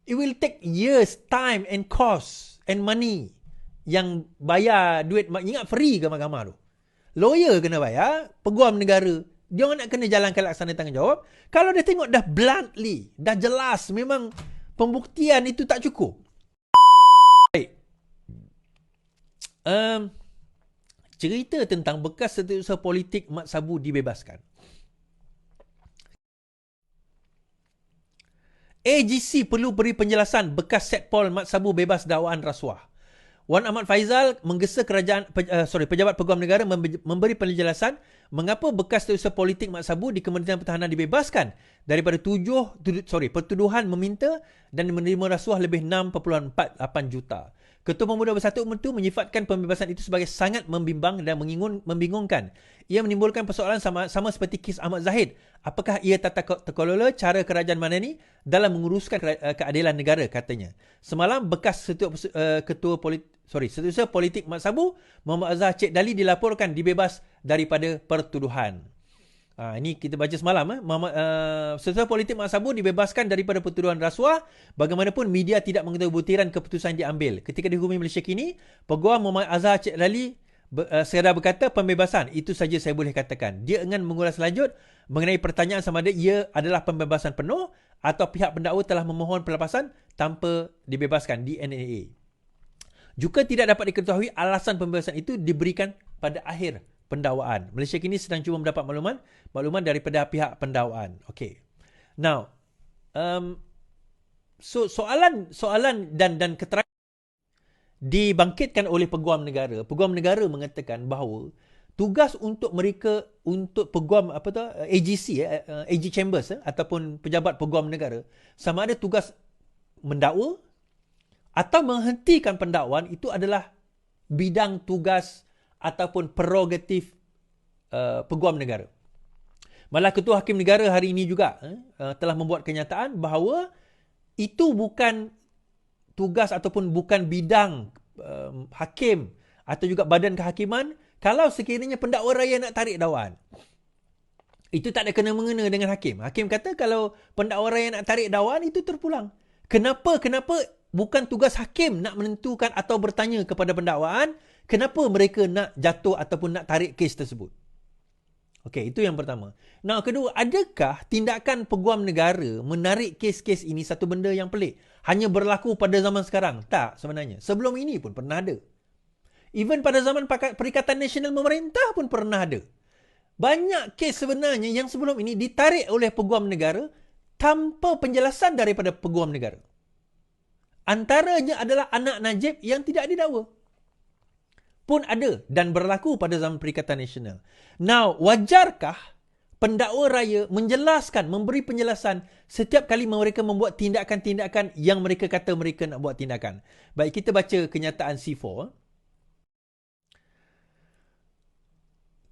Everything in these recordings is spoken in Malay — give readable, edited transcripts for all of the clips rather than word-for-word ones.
It will take years, time and cost and money. Yang bayar duit, ingat free ke mahkamah tu? Lawyer kena bayar, peguam negara, dia orang nak kena jalankan laksana tanggungjawab. Kalau dia tengok dah bluntly, dah jelas, memang pembuktian itu tak cukup. Baik. Cerita tentang bekas setiausaha politik Mat Sabu dibebaskan. AGC perlu beri penjelasan bekas Setpol Mat Sabu bebas dakwaan rasuah. Wan Ahmad Faizal menggesa pejabat peguam negara memberi penjelasan mengapa bekas setiausaha politik Mat Sabu di Kementerian Pertahanan dibebaskan daripada pertuduhan meminta dan menerima rasuah lebih 6.48 juta. Ketua Pemuda Bersatu itu menyifatkan pembebasan itu sebagai sangat membimbang dan membingungkan. Ia menimbulkan persoalan sama seperti kes Ahmad Zahid. Apakah ia tata terkelola cara kerajaan Madani dalam menguruskan keadilan negara, katanya. Semalam bekas setiausaha politik Mat Sabu, Muhammad Azhar Cik Dali dilaporkan dibebas daripada pertuduhan. Ini kita baca semalam. Setiausaha politik Mat Sabu dibebaskan daripada pertuduhan rasuah. Bagaimanapun media tidak mengetahui butiran keputusan diambil. Ketika dihukumi Malaysia kini, Peguam Muhammad Azhar Cik Dali sekadar berkata pembebasan. Itu saja saya boleh katakan. Dia enggan mengulas lanjut mengenai pertanyaan sama ada ia adalah pembebasan penuh atau pihak pendakwa telah memohon pelepasan tanpa dibebaskan di NAA. Juga tidak dapat diketahui alasan pembebasan itu diberikan pada akhir pendakwaan. Malaysia kini sedang cuba mendapat makluman daripada pihak pendakwaan. Okay. Now, soalan dan keterangan dibangkitkan oleh Peguam Negara. Peguam Negara mengatakan bahawa tugas untuk mereka, untuk peguam AGC, AG Chambers ataupun pejabat Peguam Negara, sama ada tugas mendakwa atau menghentikan pendakwaan, itu adalah bidang tugas ataupun prerogatif Peguam Negara. Malah Ketua Hakim Negara hari ini juga telah membuat kenyataan bahawa itu bukan tugas ataupun bukan bidang hakim atau juga badan kehakiman kalau sekiranya pendakwa raya nak tarik dakwaan. Itu tak ada kena-mengena dengan hakim. Hakim kata kalau pendakwa raya nak tarik dakwaan, itu terpulang. Kenapa bukan tugas hakim nak menentukan atau bertanya kepada pendakwaan kenapa mereka nak jatuh ataupun nak tarik kes tersebut? Okey, itu yang pertama. Nah, kedua, adakah tindakan Peguam Negara menarik kes-kes ini satu benda yang pelik? Hanya berlaku pada zaman sekarang? Tak, sebenarnya. Sebelum ini pun pernah ada. Even pada zaman Perikatan Nasional Memerintah pun pernah ada. Banyak kes sebenarnya yang sebelum ini ditarik oleh Peguam Negara tanpa penjelasan daripada Peguam Negara. Antaranya adalah anak Najib yang tidak didakwa. Pun ada dan berlaku pada zaman Perikatan Nasional. Now, wajarkah pendakwa raya menjelaskan, memberi penjelasan setiap kali mereka membuat tindakan-tindakan yang mereka kata mereka nak buat tindakan? Baik, kita baca kenyataan C4.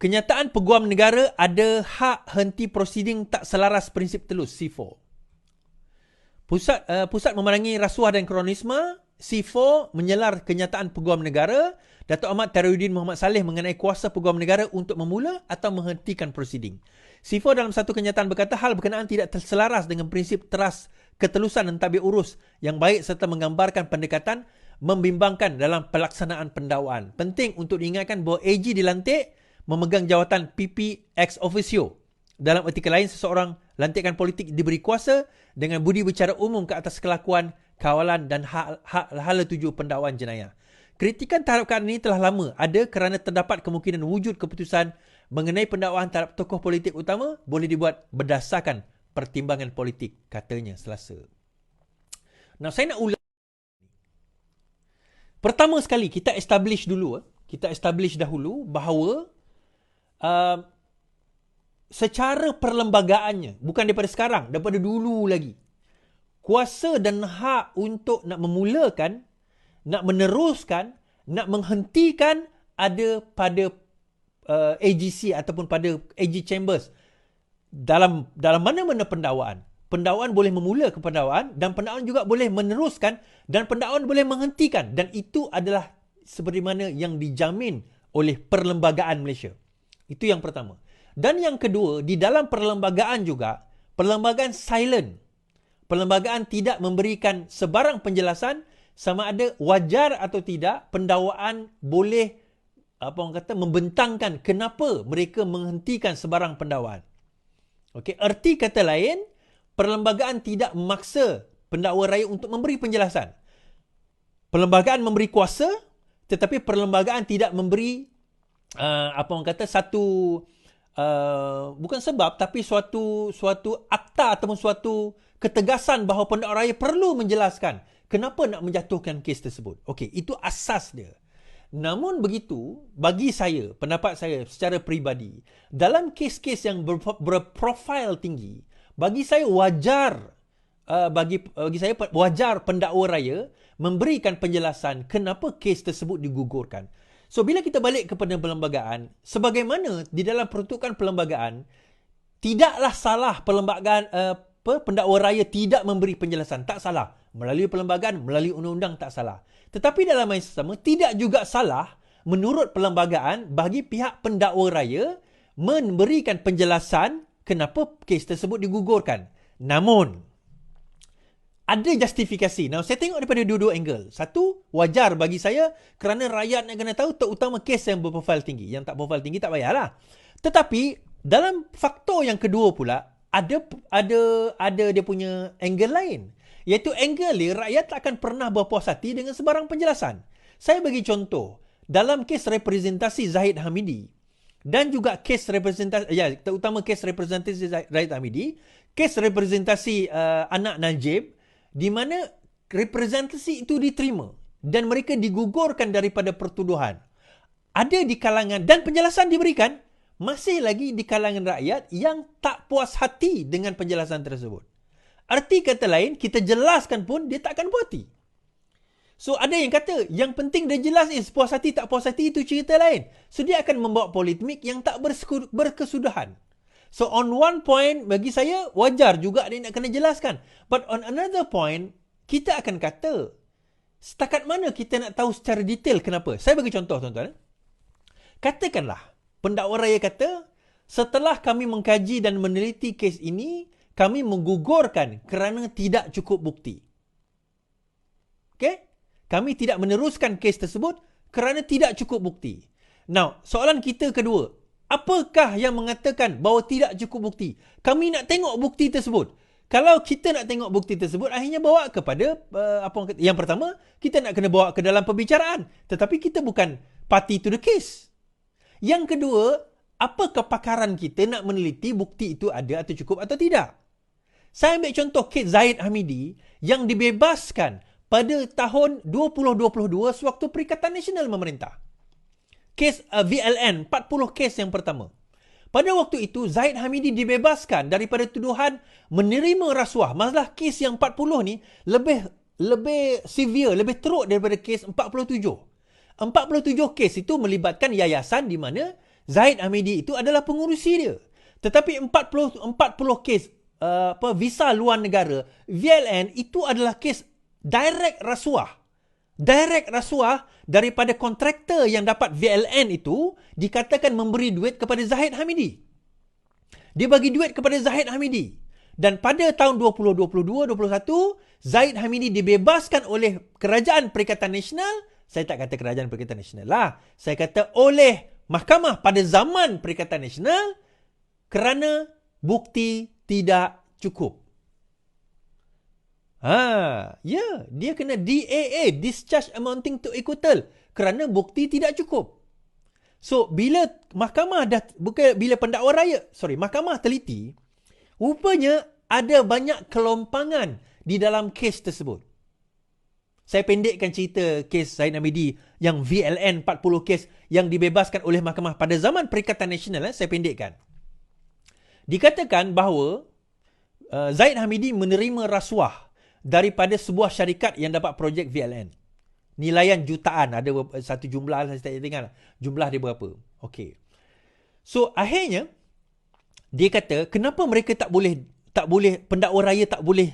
Kenyataan Peguam Negara ada hak henti prosiding tak selaras prinsip telus, C4. Pusat memerangi rasuah dan kronisme, C4 menyelar kenyataan Peguam Negara Datuk Ahmad Tariuddin Muhammad Saleh mengenai kuasa Peguam Negara untuk memula atau menghentikan prosiding. C4 dalam satu kenyataan berkata hal berkenaan tidak terselaras dengan prinsip teras ketelusan dan tabik urus yang baik serta menggambarkan pendekatan membimbangkan dalam pelaksanaan pendakwaan. Penting untuk diingatkan bahawa AG dilantik memegang jawatan PP ex officio. Dalam artikel lain, seseorang lantikan politik diberi kuasa dengan budi bicara umum ke atas kelakuan, kawalan dan hala tuju pendakwaan jenayah. Kritikan terhadap keadaan ini telah lama ada kerana terdapat kemungkinan wujud keputusan mengenai pendakwaan terhadap tokoh politik utama boleh dibuat berdasarkan pertimbangan politik, katanya Selasa. Nah, saya nak ulang. Pertama sekali, kita establish dahulu bahawa secara perlembagaannya, bukan daripada sekarang, daripada dulu lagi, kuasa dan hak untuk nak memulakan, nak meneruskan, nak menghentikan ada pada AGC ataupun pada AG Chambers dalam mana-mana pendakwaan. Pendakwaan boleh memula ke pendakwaan dan pendakwaan juga boleh meneruskan dan pendakwaan boleh menghentikan, dan itu adalah seperti mana yang dijamin oleh perlembagaan Malaysia. Itu yang pertama. Dan yang kedua, di dalam perlembagaan juga, perlembagaan silent. perlembagaan tidak memberikan sebarang penjelasan sama ada wajar atau tidak, pendakwaan boleh orang kata membentangkan kenapa mereka menghentikan sebarang pendakwaan. Okey, erti kata lain, perlembagaan tidak memaksa pendakwa raya untuk memberi penjelasan. Perlembagaan memberi kuasa, tetapi perlembagaan tidak memberi orang kata satu bukan sebab, tapi suatu akta ataupun suatu ketegasan bahawa pendakwa raya perlu menjelaskan kenapa nak menjatuhkan kes tersebut. Okey, itu asas dia. Namun begitu, bagi saya, pendapat saya secara peribadi, dalam kes-kes yang berprofil tinggi, bagi saya wajar bagi saya wajar pendakwa raya memberikan penjelasan kenapa kes tersebut digugurkan. So bila kita balik kepada perlembagaan, sebagaimana di dalam peruntukan perlembagaan, tidaklah salah perlembagaan pendakwa raya tidak memberi penjelasan, tak salah. Melalui perlembagaan, melalui undang-undang tak salah. Tetapi dalam masa sama, tidak juga salah menurut perlembagaan bagi pihak pendakwa raya memberikan penjelasan kenapa kes tersebut digugurkan. Namun, ada justifikasi. Now, saya tengok daripada dua-dua angle. Satu, wajar bagi saya kerana rakyat nak kena tahu, terutama kes yang berprofil tinggi. Yang tak profil tinggi, tak payahlah. Tetapi, dalam faktor yang kedua pula, ada dia punya angle lain. Iaitu angle dia, rakyat tak akan pernah berpuas hati dengan sebarang penjelasan. Saya bagi contoh, dalam kes representasi Zahid Hamidi, dan juga kes representasi, terutama kes representasi Zahid Hamidi, kes representasi anak Najib, di mana representasi itu diterima dan mereka digugurkan daripada pertuduhan. Ada di kalangan, dan penjelasan diberikan, masih lagi di kalangan rakyat yang tak puas hati dengan penjelasan tersebut. Arti kata lain, kita jelaskan pun dia tak akan puas hati. So ada yang kata, yang penting dia jelas puas hati tak puas hati itu cerita lain. So dia akan membawa polemik yang tak berkesudahan. So on one point, bagi saya wajar juga dia nak kena jelaskan. But on another point, kita akan kata, setakat mana kita nak tahu secara detail kenapa. Saya bagi contoh tuan-tuan. Katakanlah, pendakwa raya kata, setelah kami mengkaji dan meneliti kes ini, kami menggugurkan kerana tidak cukup bukti. Okay? Kami tidak meneruskan kes tersebut kerana tidak cukup bukti. Now, soalan kita kedua, apakah yang mengatakan bahawa tidak cukup bukti? Kami nak tengok bukti tersebut. Kalau kita nak tengok bukti tersebut, akhirnya bawa kepada yang pertama, kita nak kena bawa ke dalam perbicaraan. Tetapi kita bukan party to the case. Yang kedua, apa kepakaran kita nak meneliti bukti itu ada atau cukup atau tidak? Saya ambil contoh kes Zahid Hamidi yang dibebaskan pada tahun 2022 sewaktu Perikatan Nasional memerintah. Kes VLN, 40 kes yang pertama. Pada waktu itu, Zahid Hamidi dibebaskan daripada tuduhan menerima rasuah. Masalah kes yang 40 ni lebih severe, lebih teruk daripada kes 47. 47 kes itu melibatkan yayasan di mana Zahid Hamidi itu adalah pengurusi dia. Tetapi 40 kes visa luar negara, VLN, itu adalah kes direct rasuah. Direct rasuah daripada kontraktor yang dapat VLN itu dikatakan memberi duit kepada Zahid Hamidi. Dia bagi duit kepada Zahid Hamidi. Dan pada tahun 2022-21, Zahid Hamidi dibebaskan oleh Kerajaan Perikatan Nasional. Saya tak kata Kerajaan Perikatan Nasional lah. Saya kata oleh Mahkamah pada zaman Perikatan Nasional kerana bukti tidak cukup. Dia kena DAA, discharge amounting to equator, kerana bukti tidak cukup. So, bila mahkamah mahkamah teliti, rupanya ada banyak kelompangan di dalam kes tersebut. Saya pendekkan cerita kes Zahid Hamidi yang VLN 40 kes yang dibebaskan oleh mahkamah pada zaman Perikatan Nasional. Saya pendekkan. Dikatakan bahawa Zahid Hamidi menerima rasuah daripada sebuah syarikat yang dapat projek VLN. Nilaian jutaan, ada satu jumlah, saya tak ingat jumlah dia berapa. Okey. So akhirnya dia kata kenapa mereka tak boleh pendakwa raya tak boleh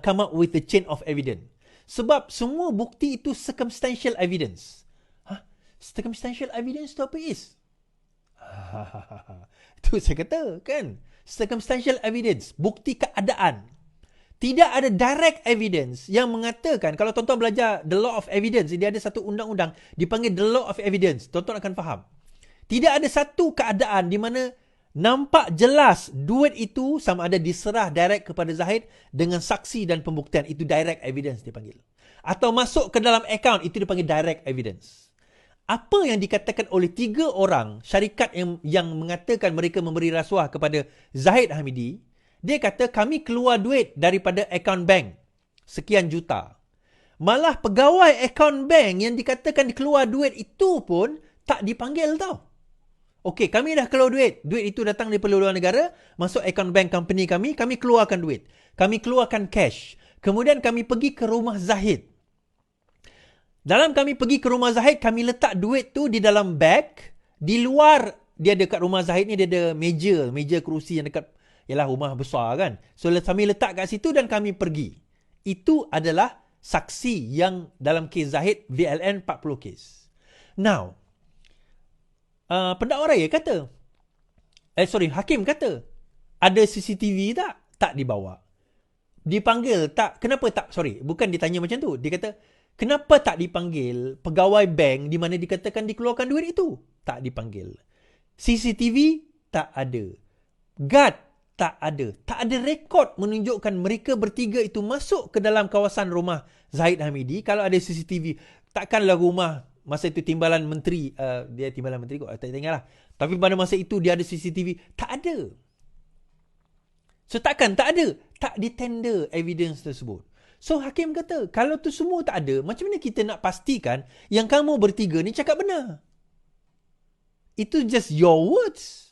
come up with the chain of evidence. Sebab semua bukti itu circumstantial evidence. Circumstantial evidence tu apa is? Itu saya kata kan. Circumstantial evidence, bukti keadaan. Tidak ada direct evidence yang mengatakan, kalau tuan-tuan belajar the law of evidence, dia ada satu undang-undang dipanggil the law of evidence. Tuan-tuan akan faham. Tidak ada satu keadaan di mana nampak jelas duit itu sama ada diserah direct kepada Zahid dengan saksi dan pembuktian. Itu direct evidence dipanggil. Atau masuk ke dalam akaun, itu dipanggil direct evidence. Apa yang dikatakan oleh 3 orang syarikat yang mengatakan mereka memberi rasuah kepada Zahid Hamidi, dia kata kami keluar duit daripada akaun bank sekian juta. Malah pegawai akaun bank yang dikatakan dikeluar duit itu pun tak dipanggil tau. Okey, kami dah keluar duit. Duit itu datang daripada luar negara, masuk akaun bank company kami keluarkan duit. Kami keluarkan cash. Kemudian kami pergi ke rumah Zahid. Dalam kami pergi ke rumah Zahid, kami letak duit tu di dalam bag. Di luar, dia dekat rumah Zahid ni, dia ada meja kerusi yang dekat, ialah rumah besar kan. So, kami letak kat situ dan kami pergi. Itu adalah saksi yang dalam kes Zahid, VLN 40 kes. Now, pendakwa raya kata, hakim kata, ada CCTV tak? Tak dibawa. Dipanggil tak? Kenapa tak? Bukan ditanya macam tu. Dia kata, kenapa tak dipanggil pegawai bank di mana dikatakan dikeluarkan duit itu? Tak dipanggil. CCTV tak ada. Guard tak ada. Tak ada rekod menunjukkan mereka bertiga itu masuk ke dalam kawasan rumah Zahid Hamidi. Kalau ada CCTV, takkanlah rumah masa itu timbalan menteri, dia timbalan menteri kok, tak tinggal lah. Tapi pada masa itu dia ada CCTV. Tak ada. So takkan tak ada. Tak ditender evidence tersebut. So hakim kata, kalau tu semua tak ada, macam mana kita nak pastikan yang kamu bertiga ni cakap benar? Itu just your words.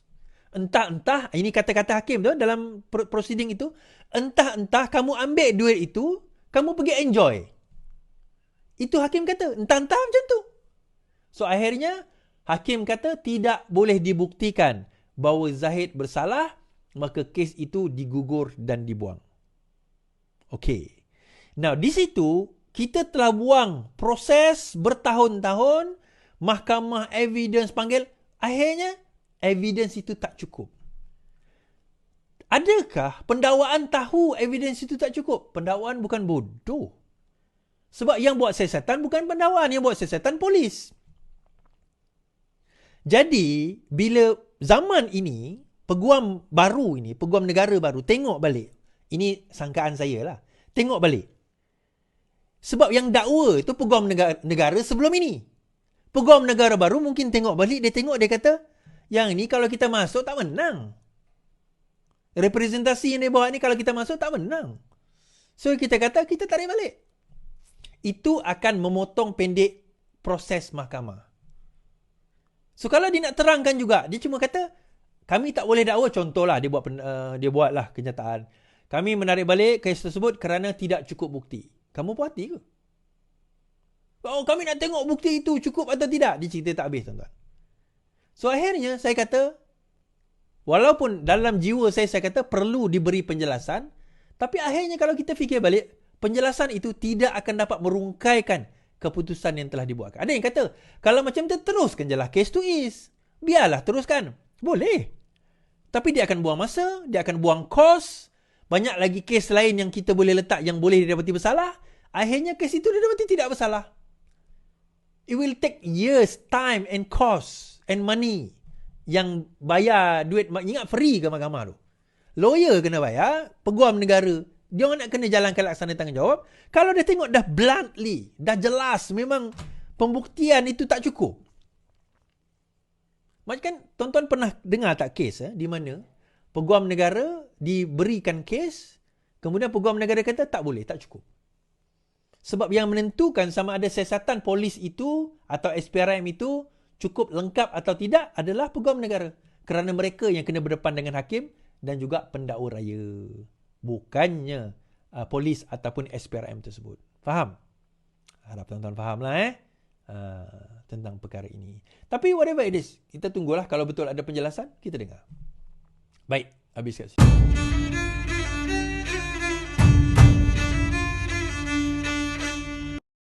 Entah-entah, ini kata-kata hakim tu dalam proceeding itu, entah-entah kamu ambil duit itu, kamu pergi enjoy. Itu hakim kata, entah-entah macam tu. So akhirnya, hakim kata tidak boleh dibuktikan bahawa Zahid bersalah, maka kes itu digugur dan dibuang. Okay. Now, di situ, kita telah buang proses bertahun-tahun, mahkamah evidence panggil, akhirnya, evidence itu tak cukup. Adakah pendakwaan tahu evidence itu tak cukup? Pendakwaan bukan bodoh. Sebab yang buat siasatan bukan pendakwaan, yang buat siasatan polis. Jadi, bila zaman ini, peguam baru ini, peguam negara baru, tengok balik. Ini sangkaan saya lah. Tengok balik. Sebab yang dakwa itu peguam negara sebelum ini. Peguam negara baru mungkin tengok balik, dia tengok, dia kata, yang ni kalau kita masuk tak menang. Representasi yang dia bawa ni kalau kita masuk tak menang. So kita kata, kita tarik balik. Itu akan memotong pendek proses mahkamah. So kalau dia nak terangkan juga, dia cuma kata, kami tak boleh dakwa, contohlah dia buatlah kenyataan. Kami menarik balik kes tersebut kerana tidak cukup bukti. Kamu puas hati ke? Oh, kami nak tengok bukti itu cukup atau tidak. Dia cerita tak habis, tuan-tuan. So akhirnya saya kata, walaupun dalam jiwa saya kata perlu diberi penjelasan, tapi akhirnya kalau kita fikir balik, penjelasan itu tidak akan dapat merungkaikan keputusan yang telah dibuatkan. Ada yang kata, kalau macam tu teruskan je lah case to is. Biarlah teruskan. Boleh. Tapi dia akan buang masa, dia akan buang kos. Banyak lagi kes lain yang kita boleh letak yang boleh didapati bersalah. Akhirnya kes itu didapati tidak bersalah. It will take years, time and cost and money. Yang bayar duit, ingat free ke mahkamah tu? Lawyer kena bayar, peguam negara, dia orang nak kena jalankan laksana tanggungjawab. Kalau dia tengok dah bluntly, dah jelas memang pembuktian itu tak cukup. Macam kan tuan-tuan pernah dengar tak kes di mana peguam negara diberikan kes, kemudian peguam negara kata tak boleh, tak cukup. Sebab yang menentukan sama ada siasatan polis itu atau SPRM itu cukup lengkap atau tidak adalah peguam negara. Kerana mereka yang kena berdepan dengan hakim dan juga pendakwa raya. Bukannya polis ataupun SPRM tersebut. Faham? Harap tuan-tuan fahamlah tentang perkara ini. Tapi whatever it is, kita tunggulah kalau betul ada penjelasan, kita dengar. Baik, habis kat sini.